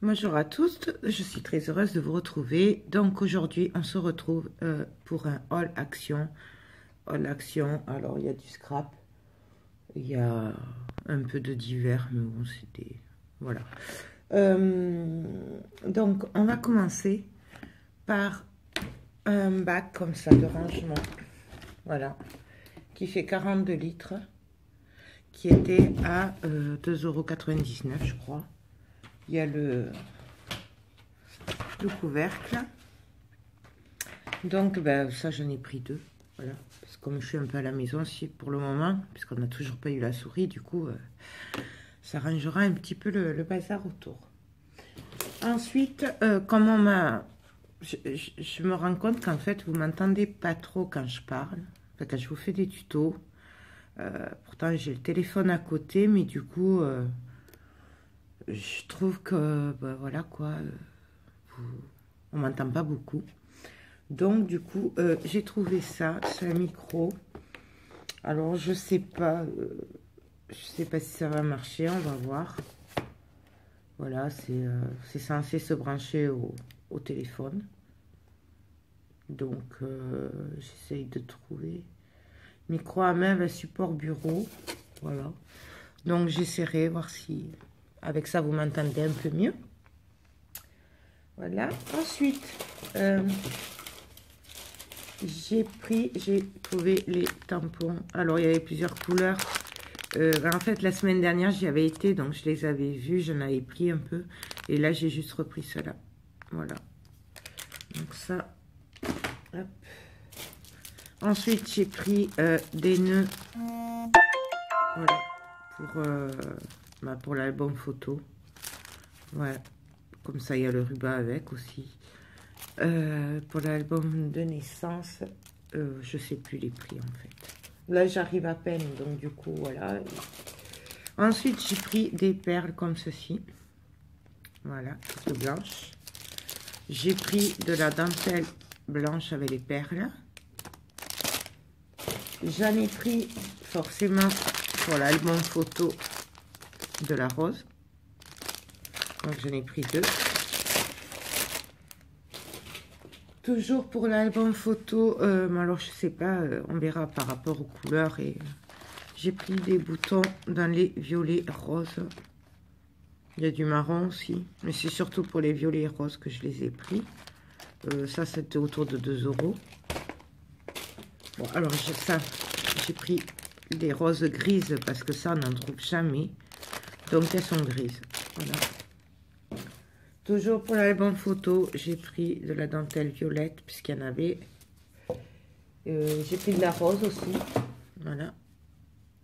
Bonjour à tous, je suis très heureuse de vous retrouver. Donc aujourd'hui, on se retrouve pour un haul action. Alors il y a du scrap, il y a un peu de divers, mais bon, c'était... Voilà. Donc on va commencer par un bac comme ça de rangement. Voilà. Qui fait 42 litres. Qui était à 2,99 €, je crois. Il y a le couvercle. Donc, ben, ça, j'en ai pris deux. Voilà. Parce que comme je suis un peu à la maison aussi pour le moment, puisqu'on n'a toujours pas eu la souris, du coup, ça rangera un petit peu le bazar autour. Ensuite, comme on m'a... Je me rends compte qu'en fait, vous m'entendez pas trop quand je parle. Enfin, quand je vous fais des tutos. Pourtant, j'ai le téléphone à côté, mais du coup... je trouve que, ben voilà quoi, on m'entend pas beaucoup. Donc, du coup, j'ai trouvé ça, c'est un micro. Alors, je sais pas si ça va marcher, on va voir. Voilà, c'est censé se brancher au téléphone. Donc, j'essaye de trouver. Micro à main avec support bureau. Voilà. Donc, j'essaierai, voir si... Avec ça, vous m'entendez un peu mieux. Voilà. Ensuite, j'ai trouvé les tampons. Alors, il y avait plusieurs couleurs. En fait, la semaine dernière, j'y avais été, donc je les avais vus. J'en avais pris un peu. Et là, j'ai juste repris cela. Voilà. Donc ça. Hop. Ensuite, j'ai pris des nœuds. Voilà. Pour l'album photo. Voilà. Comme ça, il y a le ruban avec aussi. Pour l'album de naissance, je sais plus les prix en fait. Là, j'arrive à peine, donc du coup, voilà. Ensuite, j'ai pris des perles comme ceci. Voilà, toutes blanches. J'ai pris de la dentelle blanche avec les perles. J'en ai pris forcément pour l'album photo de la rose. Donc, j'en ai pris deux. Toujours pour l'album photo, alors je sais pas, on verra par rapport aux couleurs. Et j'ai pris des boutons dans les violets roses. Il y a du marron aussi, mais c'est surtout pour les violets et roses que je les ai pris. Ça, c'était autour de 2 €. Bon, alors j'ai pris des roses grises parce que ça, on n'en trouve jamais. Donc, elles sont grises. Voilà. Toujours pour l'album photo, j'ai pris de la dentelle violette, puisqu'il y en avait. J'ai pris de la rose aussi. Voilà.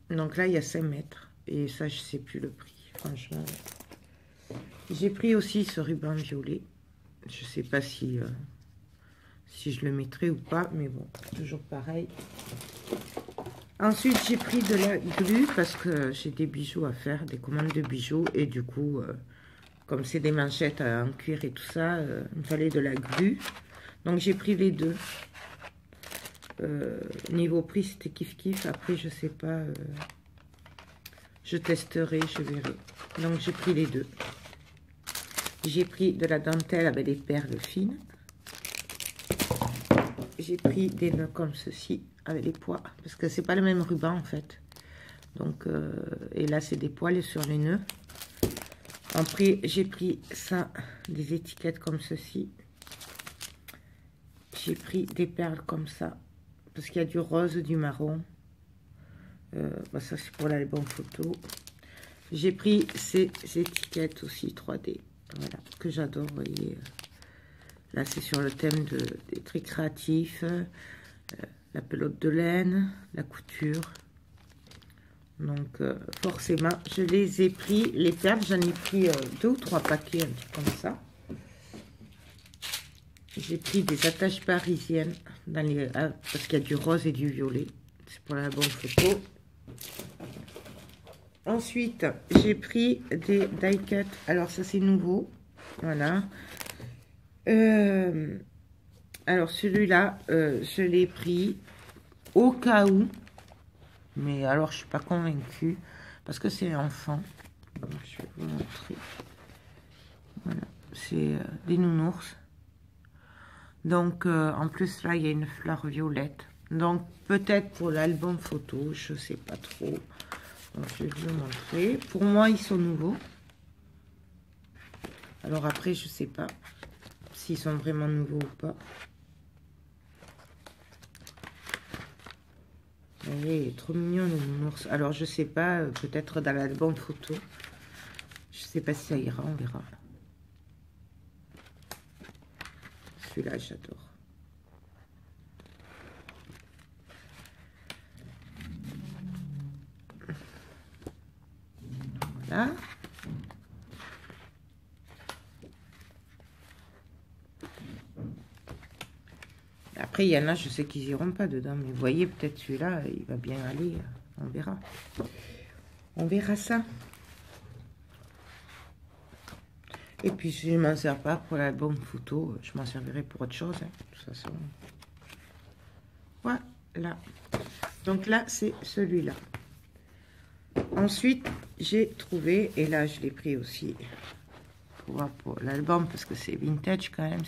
Donc là, il y a 5 mètres. Et ça, je ne sais plus le prix, franchement. J'ai pris aussi ce ruban violet. Je ne sais pas si je le mettrai ou pas, mais bon, toujours pareil. Ensuite, j'ai pris de la glu, parce que j'ai des bijoux à faire, des commandes de bijoux. Et du coup... comme c'est des manchettes en cuir et tout ça, il me fallait de la glu. Donc, j'ai pris les deux. Niveau prix, c'était kiff-kiff. Après, je sais pas. Je testerai, je verrai. Donc, j'ai pris les deux. J'ai pris de la dentelle avec des perles fines. J'ai pris des nœuds comme ceci, avec des pois. Parce que c'est pas le même ruban, en fait. Donc, et là, c'est des poils sur les nœuds. Après, j'ai pris ça, des étiquettes comme ceci. J'ai pris des perles comme ça, parce qu'il y a du rose, du marron. Bah ça, c'est pour l'album photo. J'ai pris ces étiquettes aussi 3D, voilà, que j'adore, vous voyez. Là, c'est sur le thème des traits créatifs, la pelote de laine, la couture. Donc, forcément, je les ai pris. Les perles, j'en ai pris 2 ou 3 paquets, un truc comme ça. J'ai pris des attaches parisiennes, parce qu'il y a du rose et du violet. C'est pour la bonne photo. Ensuite, j'ai pris des die cut. Alors, ça, c'est nouveau. Voilà. Alors, celui-là, je l'ai pris au cas où. Mais alors, je suis pas convaincue parce que c'est enfant. Donc, je vais vous montrer. Voilà. c'est des nounours. Donc, en plus, là, il y a une fleur violette. Donc, peut-être pour l'album photo, je sais pas trop. Donc, je vais vous le montrer. Pour moi, ils sont nouveaux. Alors après, je sais pas s'ils sont vraiment nouveaux ou pas. Vous voyez, il est trop mignon le nounours. Alors, je sais pas, peut-être dans l'album photo. Je sais pas si ça ira, on verra. Celui-là, j'adore. Voilà. Après, il y en a, je sais qu'ils iront pas dedans. Mais vous voyez, peut-être celui-là, il va bien aller. On verra. On verra ça. Et puis, si je ne m'en sers pas pour l'album photo, je m'en servirai pour autre chose. Hein, de toute façon. Voilà. Donc là, c'est celui-là. Ensuite, j'ai trouvé, et là, je l'ai pris aussi pour l'album, parce que c'est vintage quand même,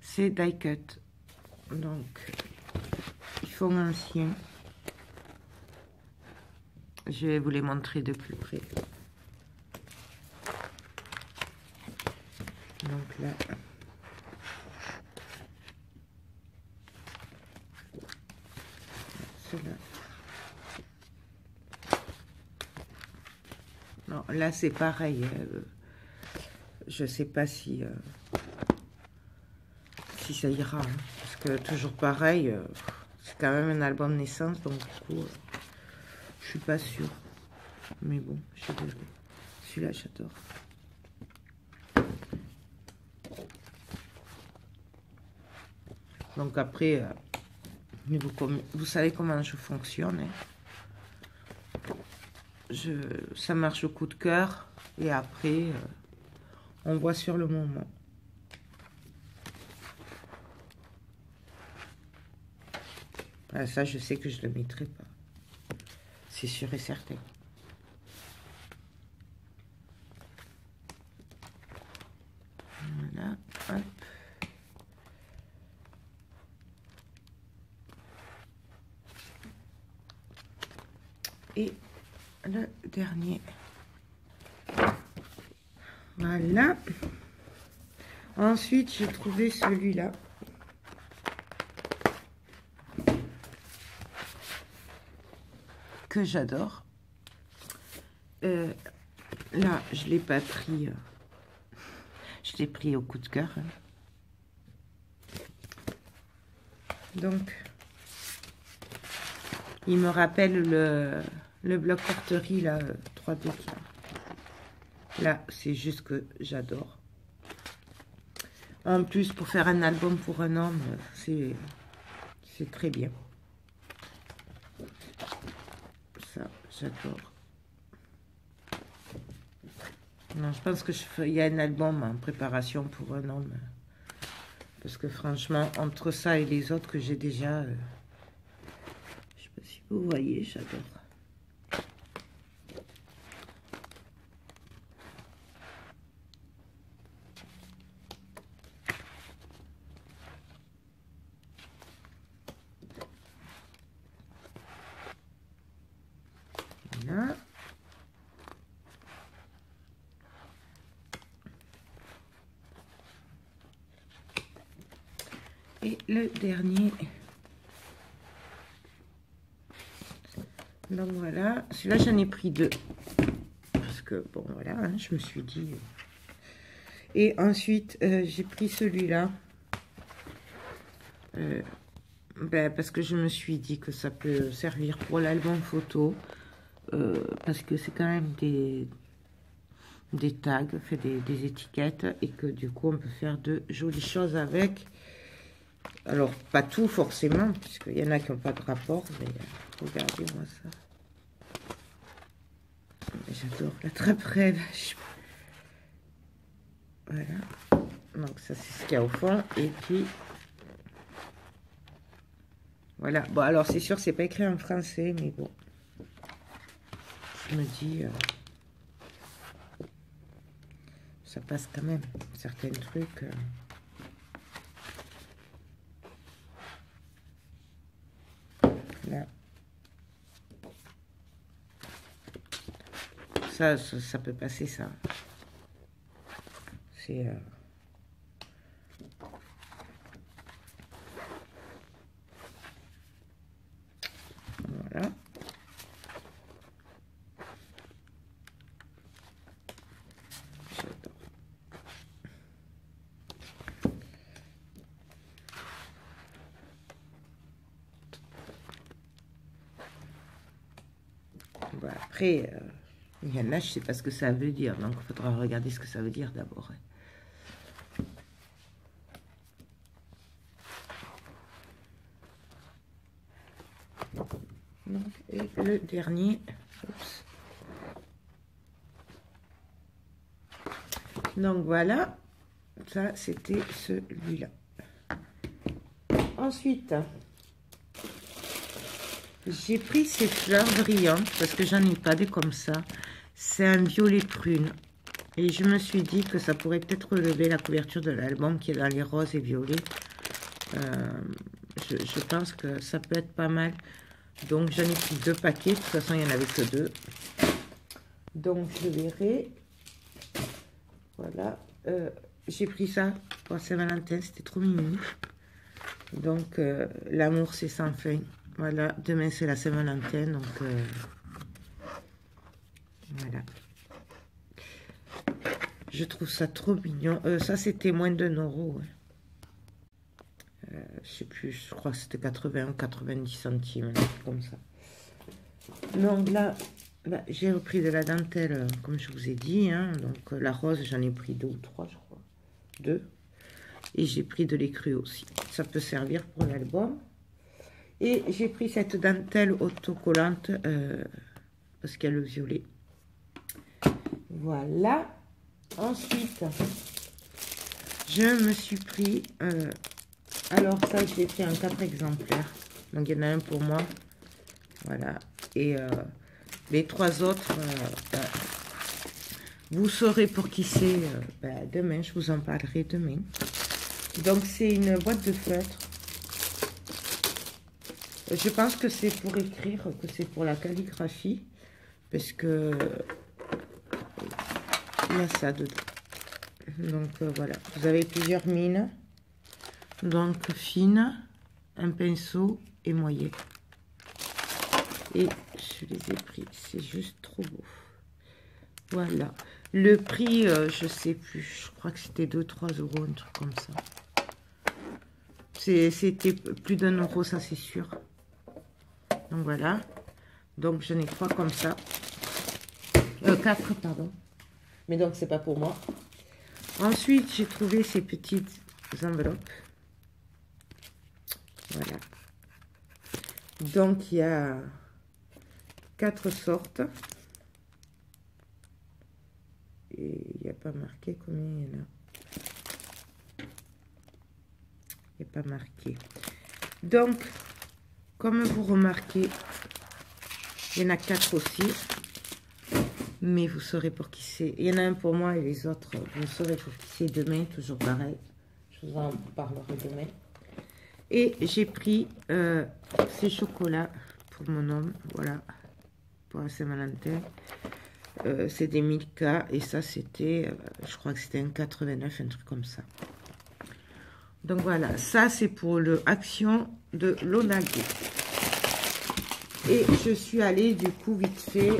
c'est die cut. Donc, ils font ancien. Je vais vous les montrer de plus près. Donc là, cela. Non, là c'est pareil. Je sais pas si ça ira, hein, parce que toujours pareil. C'est quand même un album naissance, donc du coup, je suis pas sûre. Mais bon, je verrai. Celui-là, j'adore. Donc après, vous savez comment je fonctionne. Hein. Ça marche au coup de cœur. Et après, on voit sur le moment. Ah, ça, je sais que je ne le mettrai pas. C'est sûr et certain. Voilà. Hop. Et le dernier. Voilà. Ensuite, j'ai trouvé celui-là. Que j'adore. Là, je ne l'ai pas pris. Je l'ai pris au coup de cœur. Hein. Donc, il me rappelle le bloc porterie, là, 3D. Là, c'est juste que j'adore. En plus, pour faire un album pour un homme, c'est très bien. Ça, j'adore. Non, je pense que il y a un album en préparation pour un homme. Parce que franchement, entre ça et les autres que j'ai déjà... je sais pas si vous voyez, j'adore. Voilà. Et le dernier. Donc voilà, celui-là j'en ai pris deux. Parce que bon voilà, hein, je me suis dit. Et ensuite j'ai pris celui-là. Parce que je me suis dit que ça peut servir pour l'album photo. Parce que c'est quand même des tags, fait des étiquettes. Et que du coup on peut faire de jolies choses avec. Alors, pas tout forcément, puisqu'il y en a qui n'ont pas de rapport, mais regardez-moi ça. J'adore la trappe-rêve. Voilà. Donc, ça, c'est ce qu'il y a au fond. Et puis, voilà. Bon, alors, c'est sûr, c'est pas écrit en français, mais bon. Je me dis... ça passe quand même, certains trucs. Là. Ça peut passer, ça. C'est... Voilà. Bon, après, il y en a, je ne sais pas ce que ça veut dire, donc il faudra regarder ce que ça veut dire d'abord. Donc, et le dernier, oups. Donc voilà, ça c'était celui-là. Ensuite, j'ai pris ces fleurs brillantes parce que j'en ai pas des comme ça. C'est un violet prune. Et je me suis dit que ça pourrait peut-être relever la couverture de l'album qui est dans les roses et violets. Je pense que ça peut être pas mal. Donc j'en ai pris 2 paquets. De toute façon, il n'y en avait que 2. Donc je verrai. Voilà. J'ai pris ça pour Saint-Valentin. C'était trop mignon. Donc l'amour c'est sans fin. Voilà. Demain c'est la Saint-Valentin. Donc voilà. Je trouve ça trop mignon. Ça, c'était moins d'1 €. Je sais plus, je crois que c'était 80 ou 90 centimes, comme ça. Donc là j'ai repris de la dentelle, comme je vous ai dit. Hein. Donc la rose, j'en ai pris 2 ou 3, je crois. 2. Et j'ai pris de l'écru aussi. Ça peut servir pour l'album. Et j'ai pris cette dentelle autocollante, parce qu'il y a le violet. Voilà. Ensuite, je me suis pris, alors ça je l'ai pris en 4 exemplaires, donc il y en a un pour moi, voilà, et les 3 autres, vous saurez pour qui c'est demain, je vous en parlerai demain. Donc c'est une boîte de feutres, je pense que c'est pour écrire, que c'est pour la calligraphie, parce que il y a ça dedans. Donc voilà, vous avez plusieurs mines. Donc fine, un pinceau et moyen. Et je les ai pris, c'est juste trop beau. Voilà. Le prix, je sais plus, je crois que c'était 2-3 €, un truc comme ça. C'était plus d'1 €, ça c'est sûr. Donc voilà. Donc j'en ai 3 comme ça. 4, pardon. Mais donc, c'est pas pour moi. Ensuite, j'ai trouvé ces petites enveloppes. Voilà. Donc, il y a 4 sortes. Et il n'y a pas marqué combien il y en a. Il n'y a pas marqué. Donc, comme vous remarquez, il y en a 4 aussi. Mais vous saurez pour qui c'est. Il y en a un pour moi et les autres, vous saurez pour qui c'est demain, toujours pareil. Je vous en parlerai demain. Et j'ai pris ces chocolats pour mon homme, voilà, pour la Saint-Valentin. C'est des Milka et ça c'était, je crois que c'était un 89, un truc comme ça. Donc voilà, ça c'est pour le Action de l'Onagé. Et je suis allée du coup vite fait,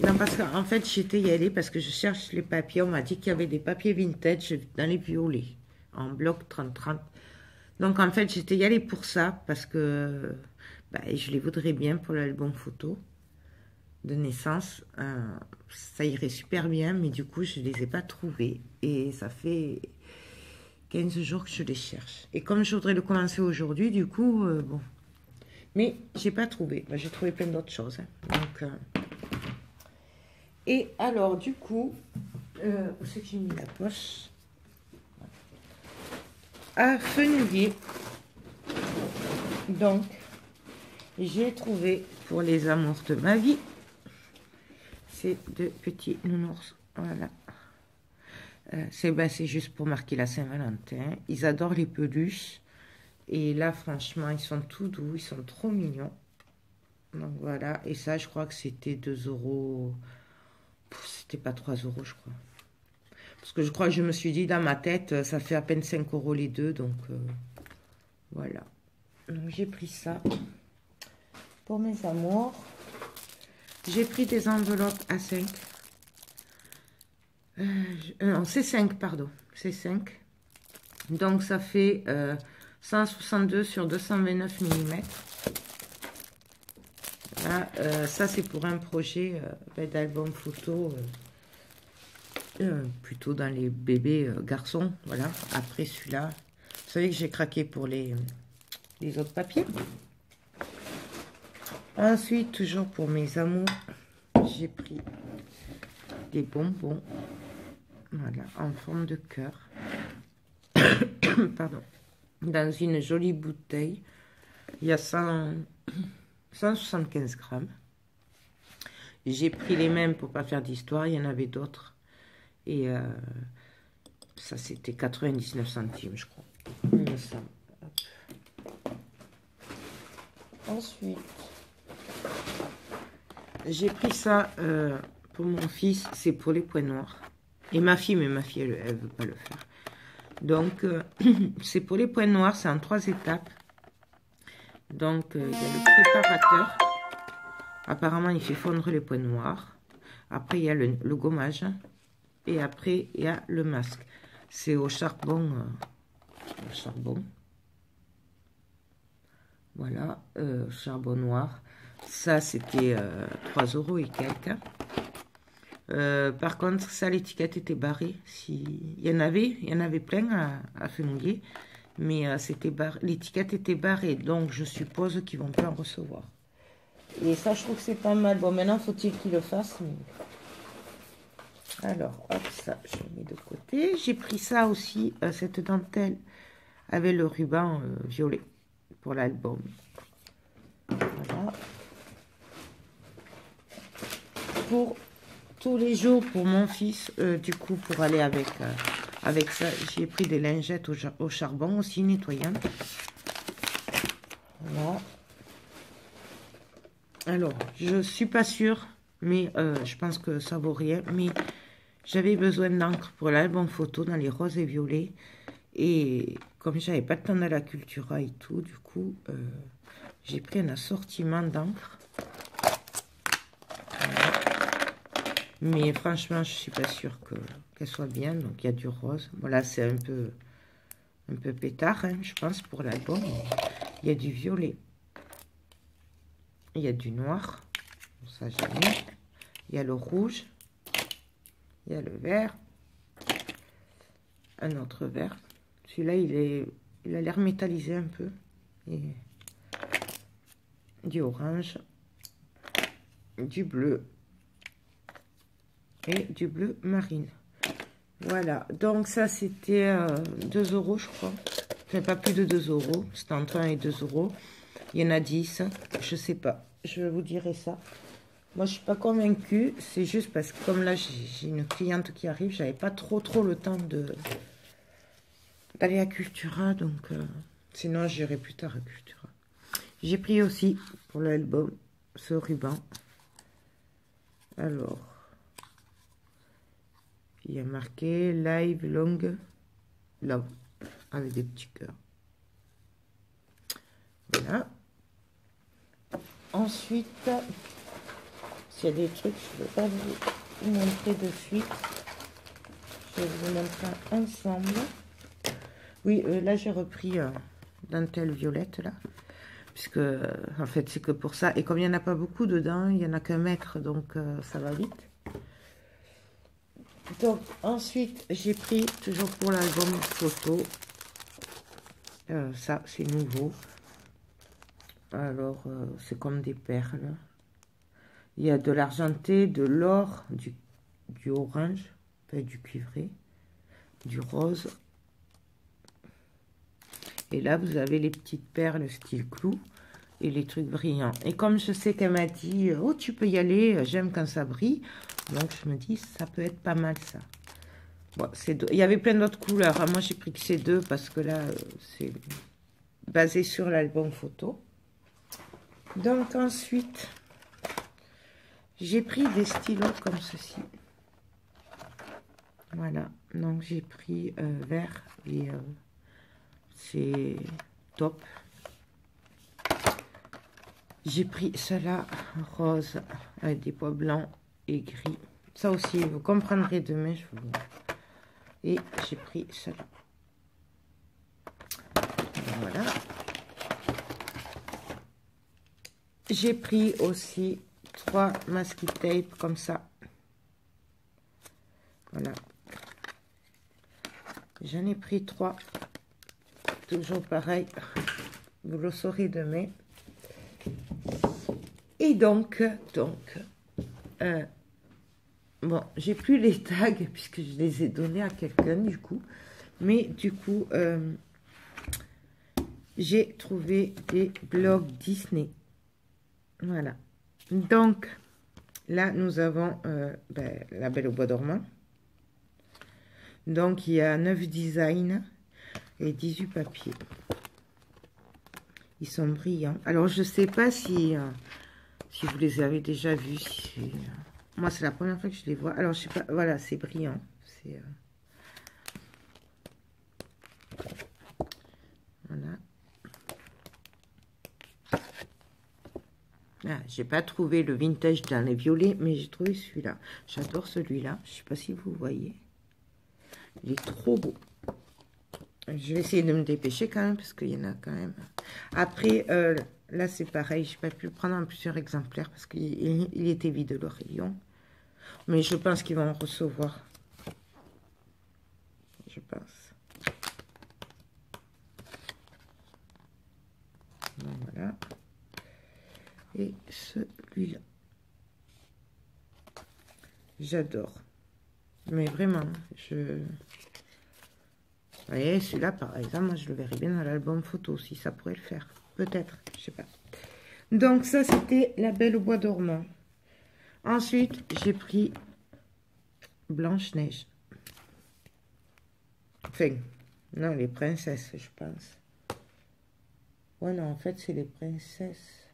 non parce qu'en fait j'étais y allée parce que je cherche les papiers, on m'a dit qu'il y avait des papiers vintage dans les violets, en bloc 30-30. Donc en fait j'étais y allée pour ça, parce que je les voudrais bien pour l'album photo de naissance. Ça irait super bien, mais du coup je ne les ai pas trouvés. Et ça fait 15 jours que je les cherche. Et comme je voudrais le commencer aujourd'hui, du coup, bon... Mais j'ai pas trouvé. J'ai trouvé plein d'autres choses. Hein. Donc, et alors, du coup, où c'est que j'ai mis la poche? À Fenouillet. Donc, j'ai trouvé pour les amours de ma vie ces 2 petits nounours. Voilà. C'est juste pour marquer la Saint-Valentin. Ils adorent les peluches. Et là, franchement, ils sont tout doux. Ils sont trop mignons. Donc voilà. Et ça, je crois que c'était 2 €. C'était pas 3 €, je crois. Parce que je crois que je me suis dit dans ma tête, ça fait à peine 5 € les deux. Donc voilà. Donc j'ai pris ça pour mes amours. J'ai pris des enveloppes A5. Non, C5, pardon. C5. Donc ça fait 162 sur 229 mm. Là, ça c'est pour un projet d'album photo, plutôt dans les bébés garçons. Voilà. Après celui-là, vous savez que j'ai craqué pour les autres papiers. Ensuite, toujours pour mes amours, j'ai pris des bonbons. Voilà, en forme de cœur. Pardon. Dans une jolie bouteille. Il y a 175 grammes. J'ai pris les mêmes pour pas faire d'histoire. Il y en avait d'autres. Et ça, c'était 99 centimes, je crois. Ça. Ensuite, j'ai pris ça pour mon fils. C'est pour les points noirs. Et ma fille, mais ma fille, elle ne veut pas le faire. Donc, c'est pour les points noirs. C'est en 3 étapes. Donc, il y a le préparateur. Apparemment, il fait fondre les points noirs. Après, il y a le gommage. Et après, il y a le masque. C'est au charbon. Voilà, charbon noir. Ça, c'était 3 € et quelques. Par contre, ça, l'étiquette était barrée. Il y en avait plein à fenouiller. Mais c'était barré. L'étiquette était barrée. Donc, je suppose qu'ils vont pas en recevoir. Et ça, je trouve que c'est pas mal. Bon, maintenant, faut-il qu'ils le fassent. Mais... alors, hop, ça, je le mets de côté. J'ai pris ça aussi, cette dentelle, avec le ruban violet pour l'album. Voilà. Pour tous les jours, pour mon fils, du coup, pour aller avec ça, j'ai pris des lingettes au charbon aussi nettoyantes. Voilà. Alors, je suis pas sûre, mais je pense que ça vaut rien. Mais j'avais besoin d'encre pour l'album photo dans les roses et violets. Et comme j'avais pas de temps à la Cultura et tout, du coup, j'ai pris un assortiment d'encre. Voilà. Mais franchement, je suis pas sûre qu'elle soit bien. Donc, il y a du rose. Voilà, c'est un peu pétard, hein, je pense, pour l'album. Il y a du violet. Il y a du noir. Ça, j'ai mis. Il y a le rouge. Il y a le vert. Un autre vert. Celui-là, il a l'air métallisé un peu. Et du orange. Du bleu. Et du bleu marine. Voilà. Donc, ça, c'était 2 € je crois. Enfin, pas plus de 2 €. C'était entre 1 et 2 €. Il y en a 10. Je sais pas. Je vous dirai ça. Moi, je suis pas convaincue. C'est juste parce que comme là, j'ai une cliente qui arrive, j'avais pas trop le temps d'aller à Cultura. Donc, sinon, j'irai plus tard à Cultura. J'ai pris aussi pour l'album ce ruban. Alors, il y a marqué Live Long Love avec des petits cœurs. Voilà. Ensuite, s'il y a des trucs, je ne vais pas vous montrer de suite. Je vais vous montrer ensemble. Oui, là j'ai repris dentelle violette là. Puisque en fait c'est que pour ça. Et comme il n'y en a pas beaucoup dedans, il n'y en a qu'un mètre, donc ça va vite. Donc ensuite j'ai pris toujours pour l'album photo. Ça c'est nouveau. Alors c'est comme des perles. Il y a de l'argenté, de l'or, du orange, enfin, du cuivré, du rose. Et là, vous avez les petites perles style clou et les trucs brillants. Et comme je sais qu'elle m'a dit, oh, tu peux y aller, j'aime quand ça brille. Donc, je me dis, ça peut être pas mal, ça. Bon, il y avait plein d'autres couleurs. Hein. Moi, j'ai pris que ces deux parce que là, c'est basé sur l'album photo. Donc, ensuite, j'ai pris des stylos comme ceci. Voilà. Donc, j'ai pris vert et c'est top. J'ai pris cela rose avec des pois blancs et gris. Ça aussi, vous comprendrez demain. Et j'ai pris cela. Voilà. J'ai pris aussi 3 masking tape comme ça. Voilà. J'en ai pris 3. Toujours pareil. Vous le saurez demain. Et donc bon, j'ai plus les tags puisque je les ai donnés à quelqu'un du coup. Mais du coup, j'ai trouvé des blogs Disney. Voilà. Donc, là, nous avons La Belle au Bois dormant. Donc, il y a 9 designs et 18 papiers. Ils sont brillants. Alors, je ne sais pas si vous les avez déjà vus. Moi, c'est la première fois que je les vois. Alors, je sais pas. Voilà, c'est brillant. C'est... Voilà. Ah, j'ai pas trouvé le vintage dans les violets, mais j'ai trouvé celui-là. J'adore celui-là. Je sais pas si vous voyez. Il est trop beau. Je vais essayer de me dépêcher quand même, parce qu'il y en a quand même. Après, là, c'est pareil. Je n'ai pas pu le prendre en plusieurs exemplaires, parce qu'il était vide, le rayon. Mais je pense qu'ils vont en recevoir. Je pense. Donc, voilà. Et celui-là. J'adore. Mais vraiment, Vous voyez, celui-là, par exemple, moi, je le verrais bien dans l'album photo, si ça pourrait le faire. Peut-être, je sais pas. Donc, ça, c'était La Belle au Bois dormant. Ensuite, j'ai pris Blanche-Neige. Enfin, non, les princesses, je pense. Ouais, non, en fait, c'est les princesses.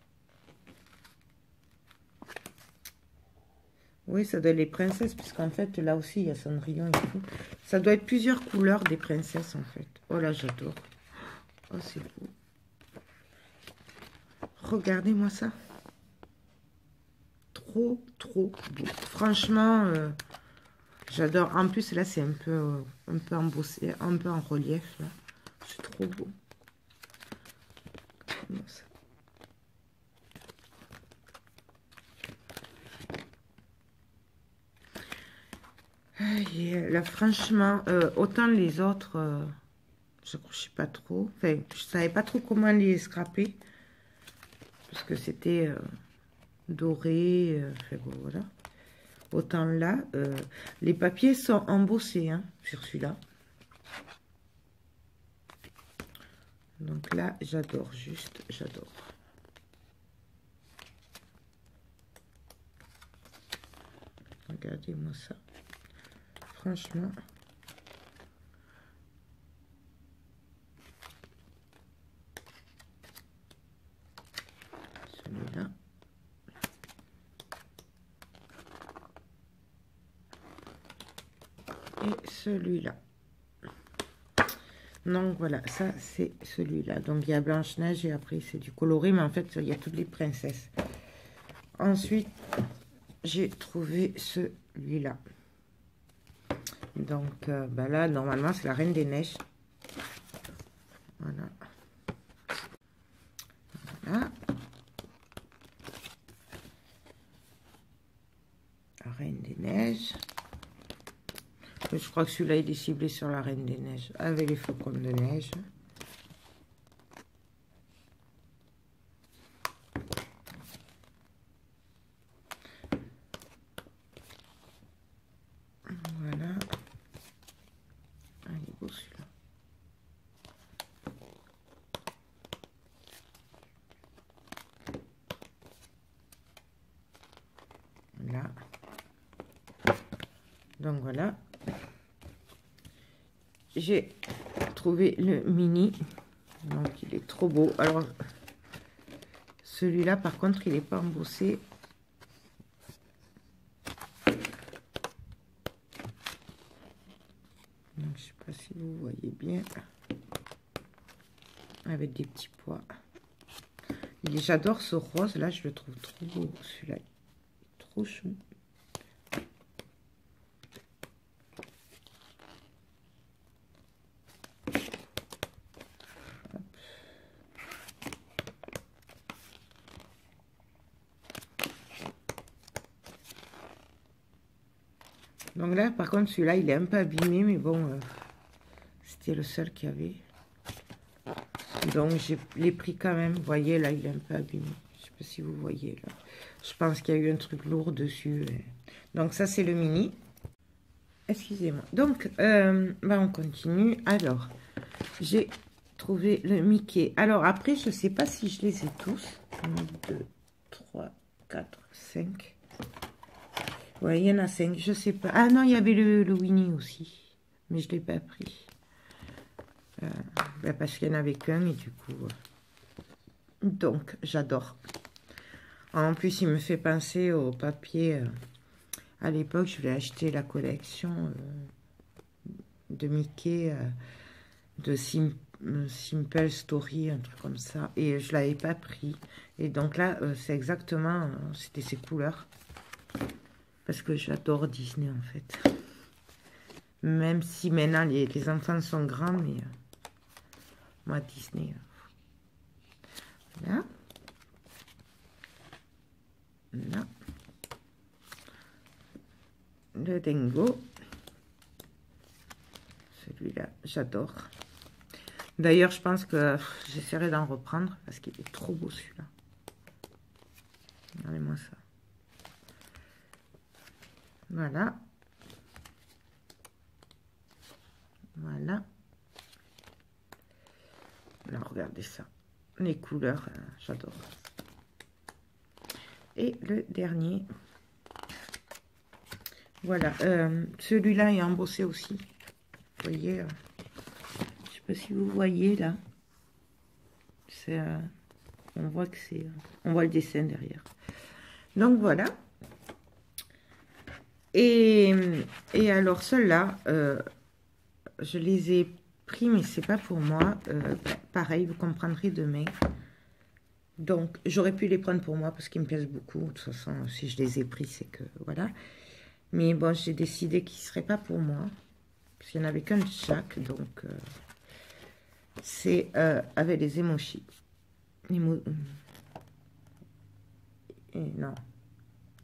Oui, ça doit être les princesses, puisqu'en fait, là aussi, il y a Cendrillon et tout. Ça doit être plusieurs couleurs des princesses, en fait. Oh là, j'adore. Oh, c'est beau. Regardez-moi ça. Trop, trop beau. Franchement, j'adore. En plus, là, c'est un peu embossé, un peu en relief, là. C'est trop beau. Comment ça? Là, franchement, autant les autres, je crochais pas trop. Enfin, je savais pas trop comment les scraper. Parce que c'était doré. Enfin, bon, voilà. Autant là, les papiers sont embossés hein, sur celui-là. Donc là, j'adore, juste, j'adore. Regardez-moi ça. Franchement. Celui-là. Et celui-là. Donc voilà, ça c'est celui-là. Donc il y a Blanche-Neige et après c'est du coloré, mais en fait il y a toutes les princesses. Ensuite, j'ai trouvé celui-là. Donc là, normalement c'est la Reine des Neiges. Voilà. Voilà. La Reine des Neiges. Je crois que celui-là, il est ciblé sur la Reine des Neiges, avec les flocons de neige. Voilà. Ah, il est beau celui-là. Là. Donc voilà. j'ai trouvé le mini. Donc, il est trop beau. Alors, celui-là, par contre, il n'est pas embossé. Donc, je sais pas si vous voyez bien. Avec des petits pois. J'adore ce rose. Là, je le trouve trop beau. Celui-là, trop chou. Donc là, par contre, celui-là, il est un peu abîmé, mais bon, c'était le seul qu'il y avait. Donc, je l'ai pris quand même. Vous voyez, là, il est un peu abîmé. Je ne sais pas si vous voyez, là. Je pense qu'il y a eu un truc lourd dessus. Donc, ça, c'est le mini. Excusez-moi. Donc, on continue. Alors, j'ai trouvé le Mickey. Alors, après, je ne sais pas si je les ai tous. 1, 2, 3, 4, 5... Ouais, il y en a 5, je sais pas. Ah non, il y avait le Winnie aussi. Mais je ne l'ai pas pris. Parce qu'il n'y en avait qu'un et du coup... Donc, j'adore. En plus, il me fait penser au papier. À l'époque, je voulais acheter la collection de Mickey, de Simple Story, un truc comme ça. Et je ne l'avais pas pris. Et donc là, c'est exactement... C'était ces couleurs. Parce que j'adore Disney, en fait. Même si maintenant, les enfants sont grands, mais... moi, Disney... Là. Là. Le Dingo. Celui-là, j'adore. D'ailleurs, je pense que j'essaierai d'en reprendre, parce qu'il est trop beau, celui-là. Regardez-moi ça. Voilà. Voilà. Là, regardez ça. Les couleurs, j'adore. Et le dernier. Voilà. Celui-là est embossé aussi. Vous voyez. Je sais pas si vous voyez là. C'est... on voit que c'est... on voit le dessin derrière. Donc voilà. Et alors ceux-là, je les ai pris, mais c'est pas pour moi. Pareil, vous comprendrez demain. Donc, j'aurais pu les prendre pour moi parce qu'ils me plaisent beaucoup. De toute façon, si je les ai pris, c'est que... voilà. Mais bon, j'ai décidé qu'ils ne seraient pas pour moi. Parce qu'il n'y en avait qu'un de chaque. Donc, c'est avec les emojis. Non.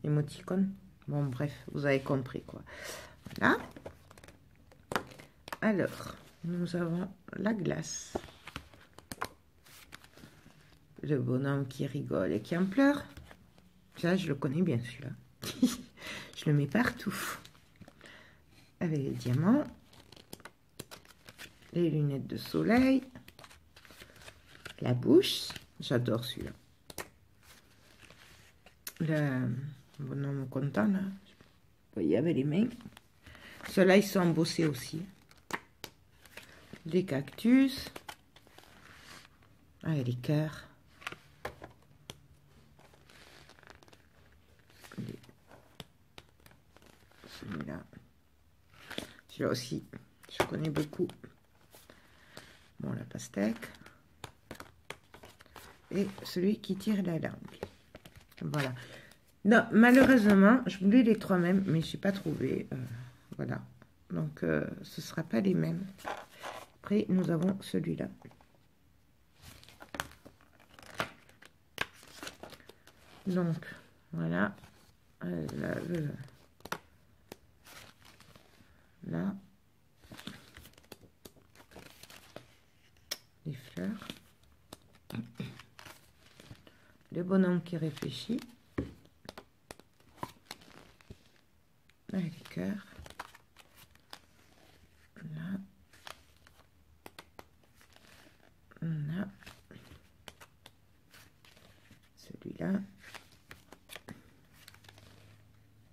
Émoticônes. Bon, bref, vous avez compris, quoi. Voilà. Alors, nous avons la glace. Le bonhomme qui rigole et qui en pleure. Ça, je le connais bien, celui-là. Je le mets partout. Avec les diamants. Les lunettes de soleil. La bouche. J'adore celui-là. Le bonhomme content, là. Vous voyez, avec les mains. Ceux-là, ils sont embossés aussi. Des cactus. Avec les cœurs. Celui-là. Celui-là aussi, je connais beaucoup. Bon, la pastèque. Et celui qui tire la langue. Voilà. Non, malheureusement, je voulais les trois mêmes, mais je n'ai pas trouvé. Voilà. Donc, ce ne sera pas les mêmes. Après, nous avons celui-là. Donc, voilà. Là. Les fleurs. Le bonhomme qui réfléchit. Avec les cœurs. Là. Là. Celui-là.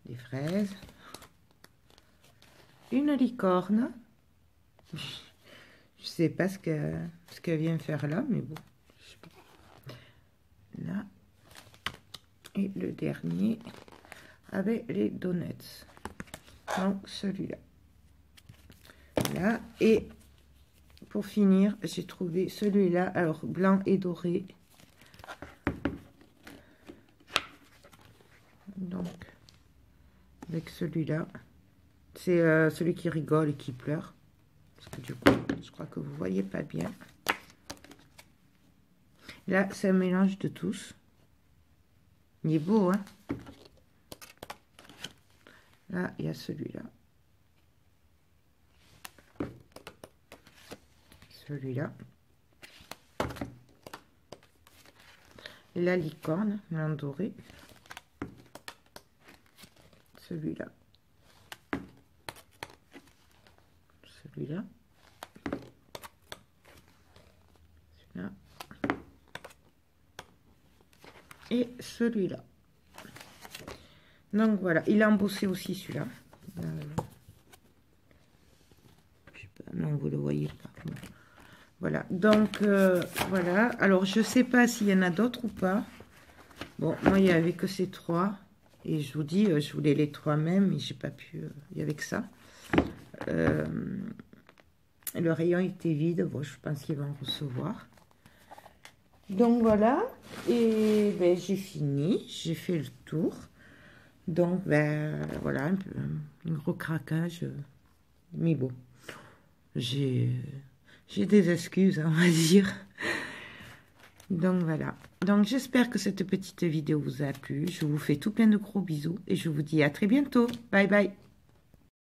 Des fraises. Une licorne. sais pas ce qu'elle vient faire là, mais bon. Je sais pas. Là. Et le dernier avec les donuts. Donc celui-là. Là. Et pour finir, j'ai trouvé celui-là. Alors blanc et doré. Donc avec celui-là. C'est celui qui rigole et qui pleure. Parce que du coup, je crois que vous voyez pas bien. Là, c'est un mélange de tous. Il est beau, hein? Là, il y a celui-là. Celui-là. La licorne, blanc doré. Celui-là. Celui-là. Celui-là. Et celui-là. Donc voilà, il a embossé aussi celui-là. Je sais pas, non, vous le voyez pas. Voilà, donc voilà. Alors je sais pas s'il y en a d'autres ou pas. Bon, moi il n'y avait que ces 3. Et je vous dis, je voulais les 3 même, mais j'ai pas pu. Il y avait que ça. Le rayon était vide. Bon, je pense qu'ils vont en recevoir. Donc voilà. Et ben, j'ai fini. J'ai fait le tour. Donc ben voilà, un gros craquage. Mais bon, j'ai des excuses, on va dire. Donc voilà. Donc j'espère que cette petite vidéo vous a plu. Je vous fais tout plein de gros bisous. Et je vous dis à très bientôt. Bye bye.